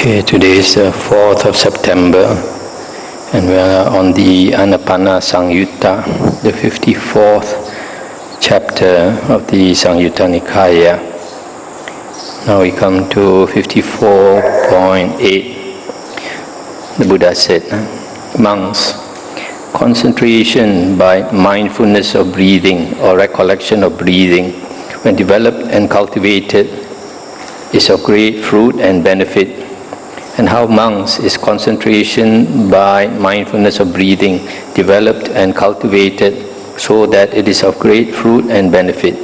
Okay, today is the 4th of September and we are on the Anapana Samyutta, the 54th chapter of the Samyutta Nikaya. Now we come to 54.8. The Buddha said, monks, concentration by mindfulness of breathing or recollection of breathing, when developed and cultivated, is of great fruit and benefit. And how monks is concentration by mindfulness of breathing developed and cultivated so that it is of great fruit and benefit.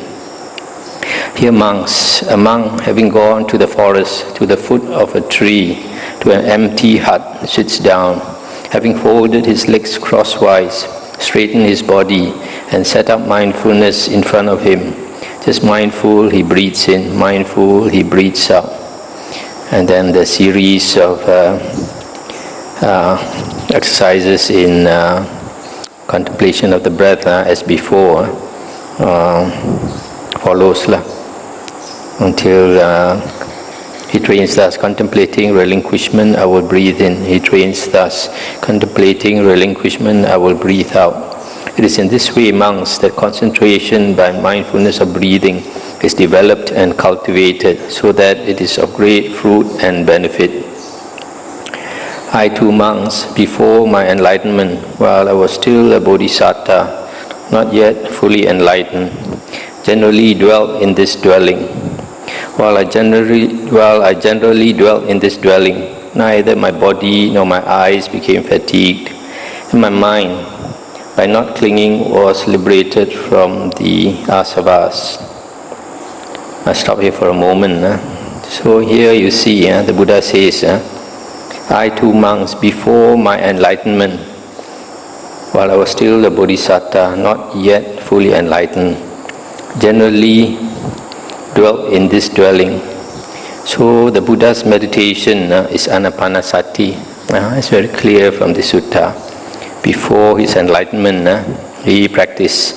Here monks, a monk having gone to the forest, to the foot of a tree, to an empty hut, sits down, having folded his legs crosswise, straightened his body, and set up mindfulness in front of him. Just mindful, he breathes in, mindful, he breathes out. And then the series of exercises in contemplation of the breath as before follows until he trains thus, contemplating relinquishment, I will breathe in. He trains thus, contemplating relinquishment, I will breathe out. It is in this way, monks, that concentration by mindfulness of breathing is developed and cultivated so that it is of great fruit and benefit. I too, monks, before my enlightenment, while I was still a bodhisattva, not yet fully enlightened, generally dwelt in this dwelling. While I generally dwelt in this dwelling, neither my body nor my eyes became fatigued, and my mind, by not clinging, was liberated from the asavas. I'll stop here for a moment. So here you see, the Buddha says, I too, monks, before my enlightenment, while I was still a bodhisattva, not yet fully enlightened, generally dwelt in this dwelling. So the Buddha's meditation is Anapana sati. It's very clear from the sutta. Before his enlightenment, he practiced,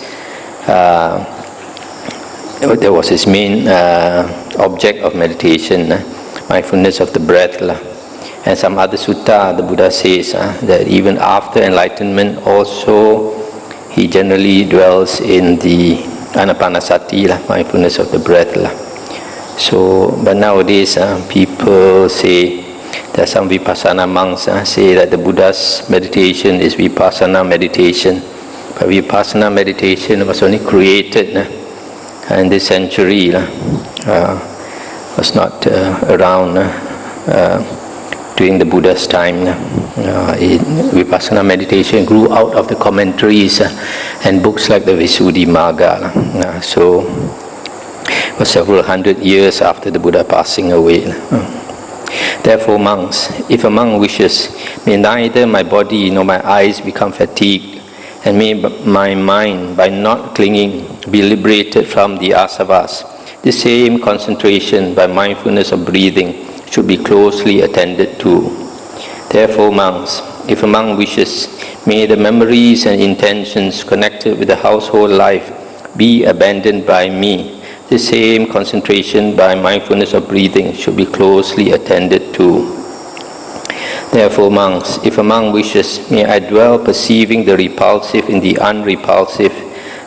that was his main object of meditation, mindfulness of the breath. And some other sutta, the Buddha says that even after enlightenment also he generally dwells in the Anapanasati, mindfulness of the breath. So, but nowadays people say, there are some Vipassana monks say that the Buddha's meditation is Vipassana meditation. But Vipassana meditation was only created in this century, was not around during the Buddha's time. Vipassana meditation grew out of the commentaries and books like the Visuddhimagga. So it was several hundred years after the Buddha passing away. Therefore, monks, if a monk wishes, may neither my body nor my eyes become fatigued, and may my mind, by not clinging, be liberated from the asavas. The same concentration by mindfulness of breathing should be closely attended to. Therefore, monks, if a monk wishes, may the memories and intentions connected with the household life be abandoned by me. The same concentration by mindfulness of breathing should be closely attended to. Therefore, monks, if a monk wishes, may I dwell perceiving the repulsive in the unrepulsive.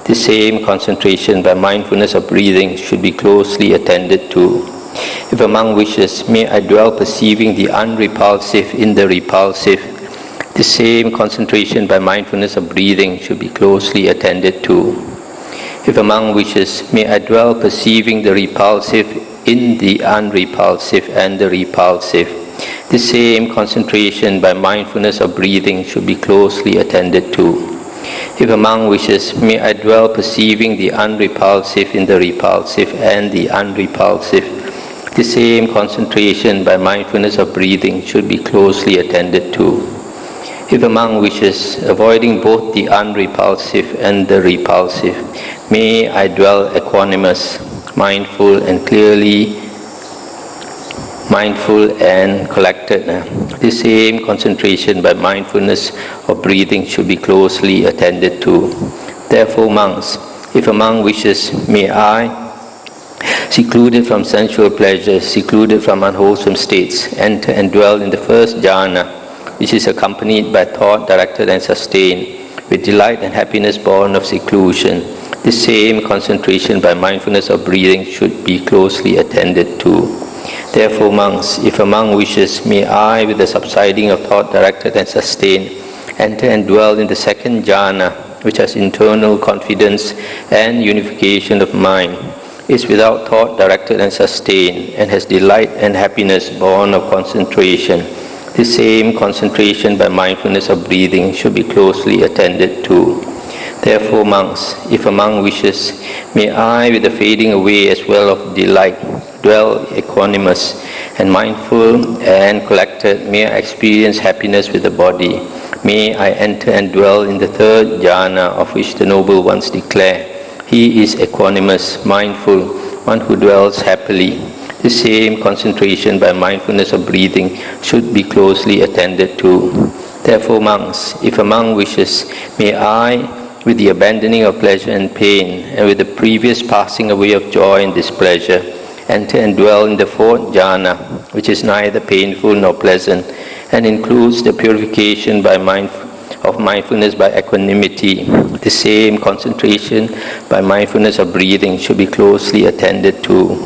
The same concentration by mindfulness of breathing should be closely attended to. If a monk wishes, may I dwell perceiving the unrepulsive in the repulsive. The same concentration by mindfulness of breathing should be closely attended to. If a monk wishes, may I dwell perceiving the repulsive in the unrepulsive and the repulsive. The same concentration by mindfulness of breathing should be closely attended to. If a monk wishes, may I dwell perceiving the unrepulsive in the repulsive and the unrepulsive. The same concentration by mindfulness of breathing should be closely attended to. If a monk wishes, avoiding both the unrepulsive and the repulsive, may I dwell equanimous, mindful and collected. The same concentration by mindfulness of breathing should be closely attended to. Therefore, monks, if a monk wishes, may I secluded from sensual pleasures, secluded from unwholesome states, enter and dwell in the first jhana, which is accompanied by thought directed and sustained, with delight and happiness born of seclusion. This same concentration by mindfulness of breathing should be closely attended to. Therefore, monks, if a monk wishes, may I, with the subsiding of thought directed and sustained, enter and dwell in the second jhana, which has internal confidence and unification of mind, is without thought directed and sustained, and has delight and happiness born of concentration. This same concentration by mindfulness of breathing should be closely attended to. Therefore, monks, if a monk wishes, may I, with the fading away as well of delight, dwell equanimous and mindful and collected, may I experience happiness with the body. May I enter and dwell in the third jhana, of which the noble ones declare, he is equanimous, mindful, one who dwells happily. The same concentration by mindfulness of breathing should be closely attended to. Therefore, monks, if a monk wishes, may I, with the abandoning of pleasure and pain, and with the previous passing away of joy and displeasure, enter and dwell in the fourth jhana, which is neither painful nor pleasant, and includes the purification by mindfulness by equanimity. The same concentration by mindfulness of breathing should be closely attended to.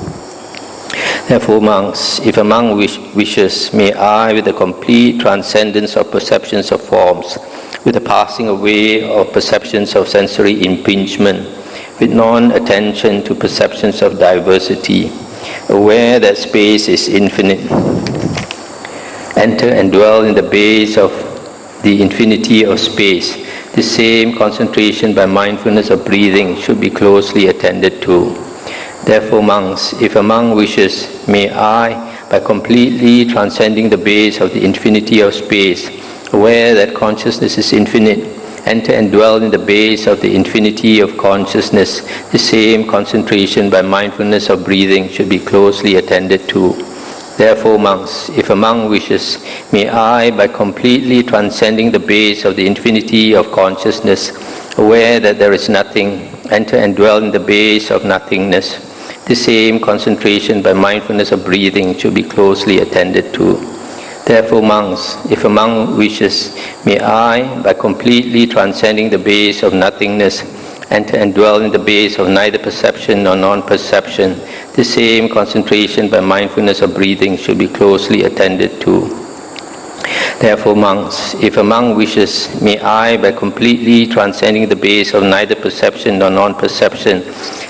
Therefore, monks, if a monk wishes, may I, with the complete transcendence of perceptions of forms, with the passing away of perceptions of sensory impingement, with non-attention to perceptions of diversity, aware that space is infinite, enter and dwell in the base of the infinity of space. The same concentration by mindfulness of breathing should be closely attended to. Therefore, monks, if a monk wishes, may I, by completely transcending the base of the infinity of space, aware that consciousness is infinite, enter and dwell in the base of the infinity of consciousness. The same concentration by mindfulness of breathing should be closely attended to. Therefore, monks, if a monk wishes, may I, by completely transcending the base of the infinity of consciousness, aware that there is nothing, enter and dwell in the base of nothingness. The same concentration by mindfulness of breathing should be closely attended to. Therefore, monks, if a monk wishes, may I, by completely transcending the base of nothingness, enter and dwell in the base of neither perception nor non-perception. The same concentration by mindfulness of breathing should be closely attended to. Therefore, monks, if a monk wishes, may I, by completely transcending the base of neither perception nor non-perception,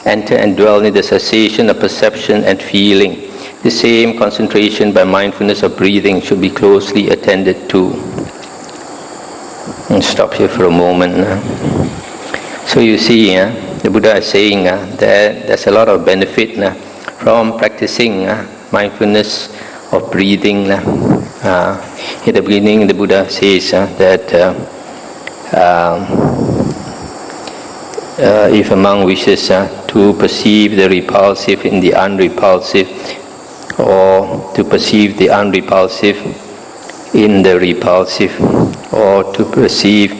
enter and dwell in the cessation of perception and feeling. The same concentration by mindfulness of breathing should be closely attended to. I'll stop here for a moment. So you see, the Buddha is saying that there's a lot of benefit from practicing mindfulness of breathing. In the beginning, the Buddha says that if a monk wishes to perceive the repulsive in the unrepulsive, or to perceive the unrepulsive in the repulsive, or to perceive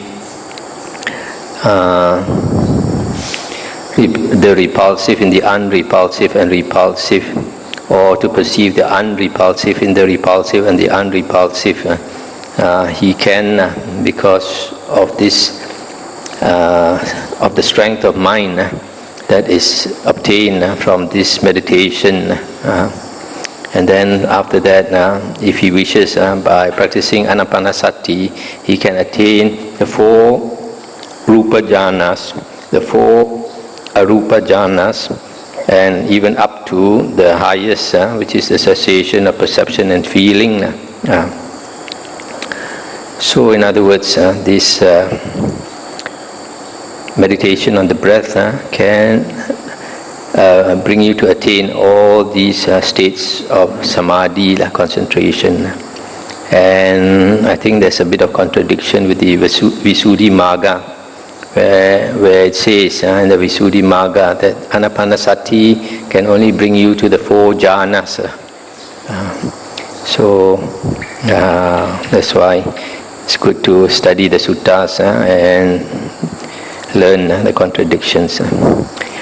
the repulsive in the unrepulsive and repulsive, or to perceive the unrepulsive in the repulsive and the unrepulsive, he can, because of this, of the strength of mind that is obtained from this meditation. And then after that, if he wishes, by practicing Anapana he can attain the 4 Rupa jhanas, the 4 Arupa jhanas, and even up to the highest, which is the cessation of perception and feeling. So in other words, this meditation on the breath can bring you to attain all these states of samadhi, concentration. And I think there's a bit of contradiction with the Visuddhi Magga, where it says in the Visuddhi Magga that Anapanasati can only bring you to the 4 jhanas. So that's why it's good to study the suttas and learn the contradictions.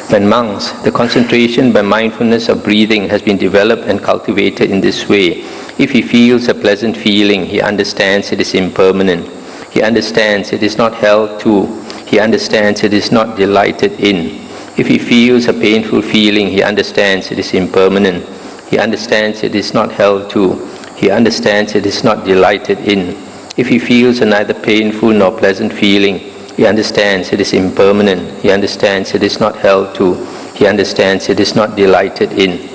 When monks, the concentration by mindfulness of breathing has been developed and cultivated in this way. If he feels a pleasant feeling, he understands it is impermanent. He understands it is not held to. He understands it is not delighted in. If he feels a painful feeling, he understands it is impermanent. He understands it is not held to. He understands it is not delighted in. If he feels a neither painful nor pleasant feeling, he understands it is impermanent. He understands it is not held to. He understands it is not delighted in.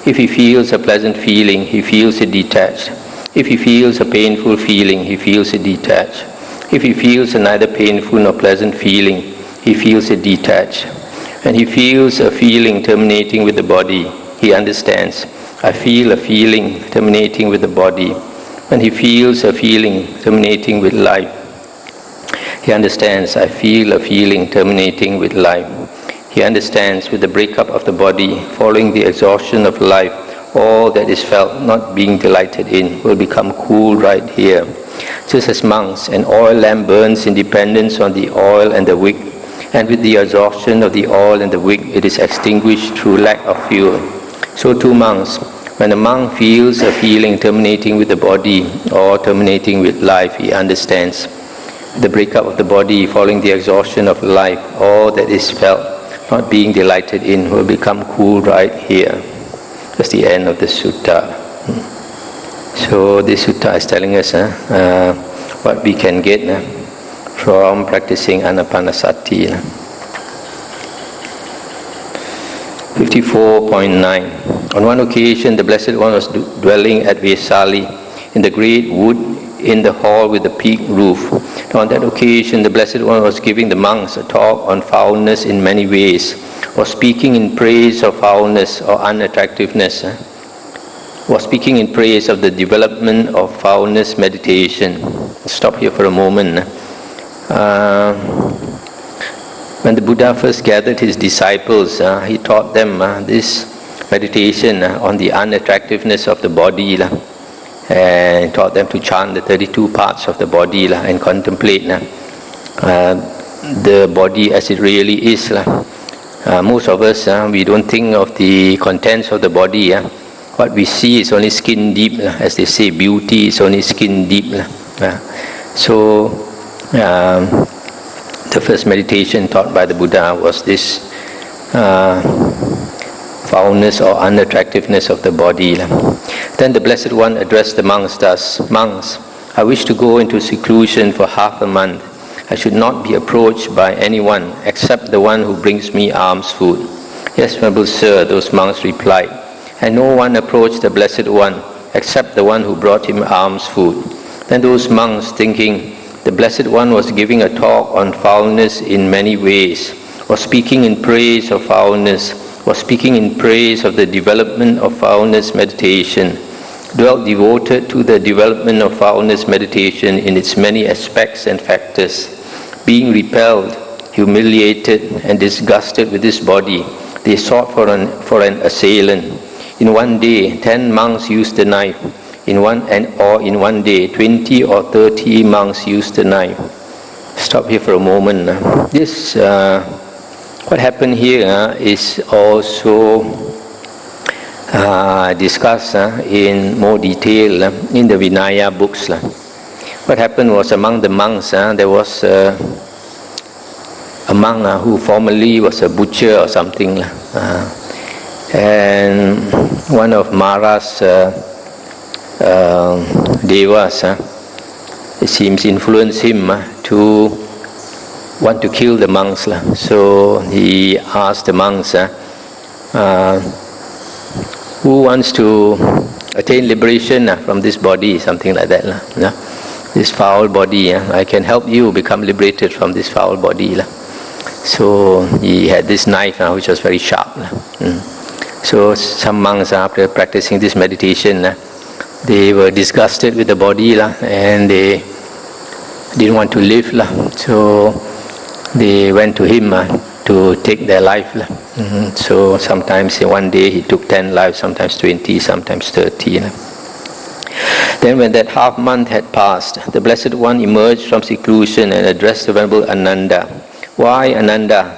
If he feels a pleasant feeling, he feels it detached. If he feels a painful feeling, he feels it detached. If he feels a neither painful nor pleasant feeling, he feels it detached. When he feels a feeling terminating with the body, he understands, I feel a feeling terminating with the body. When he feels a feeling terminating with life, he understands, I feel a feeling terminating with life. He understands with the breakup of the body, following the exhaustion of life, all that is felt, not being delighted in, will become cool right here. Just as monks, an oil lamp burns in dependence on the oil and the wick, and with the exhaustion of the oil and the wick, it is extinguished through lack of fuel. So too monks, when a monk feels a feeling terminating with the body or terminating with life, he understands the breakup of the body following the exhaustion of life, all that is felt, not being delighted in, will become cool right here. That's the end of the sutta. So this sutta is telling us what we can get from practicing Anapanasati. 54.9. On one occasion, the Blessed One was dwelling at Vesali in the great wood in the hall with the peaked roof. On that occasion, the Blessed One was giving the monks a talk on foulness in many ways, was speaking in praise of foulness or unattractiveness, was speaking in praise of the development of foulness meditation. Stop here for a moment. When the Buddha first gathered his disciples, he taught them this meditation on the unattractiveness of the body, and taught them to chant the 32 parts of the body and contemplate the body as it really is. Most of us, we don't think of the contents of the body. What we see is only skin deep. As they say, beauty is only skin deep. So, the first meditation taught by the Buddha was this foulness or unattractiveness of the body. Then the Blessed One addressed the monks thus, Monks, I wish to go into seclusion for half a month. I should not be approached by anyone except the one who brings me alms food. Yes, Venerable Sir, those monks replied, and no one approached the Blessed One except the one who brought him alms food. Then those monks, thinking the Blessed One was giving a talk on foulness in many ways, was speaking in praise of foulness, was speaking in praise of the development of foulness meditation, dwelt devoted to the development of foulness meditation in its many aspects and factors. Being repelled, humiliated, and disgusted with this body, they sought for an assailant. In one day, 10 monks used the knife. In one day, 20 or 30 monks used the knife. Stop here for a moment. What happened here is also discussed in more detail in the Vinaya books. What happened was, among the monks, there was a monk who formerly was a butcher or something. And one of Mara's devas, it seems, influenced him to want to kill the monks. So he asked the monks, who wants to attain liberation from this body, something like that. This foul body, I can help you become liberated from this foul body. So he had this knife which was very sharp. So some monks, after practicing this meditation, they were disgusted with the body and they didn't want to live. So they went to him to take their life. So sometimes in one day he took 10 lives, sometimes 20, sometimes 30. Then when that half month had passed, the Blessed One emerged from seclusion and addressed the Venerable Ananda. Why, Ananda,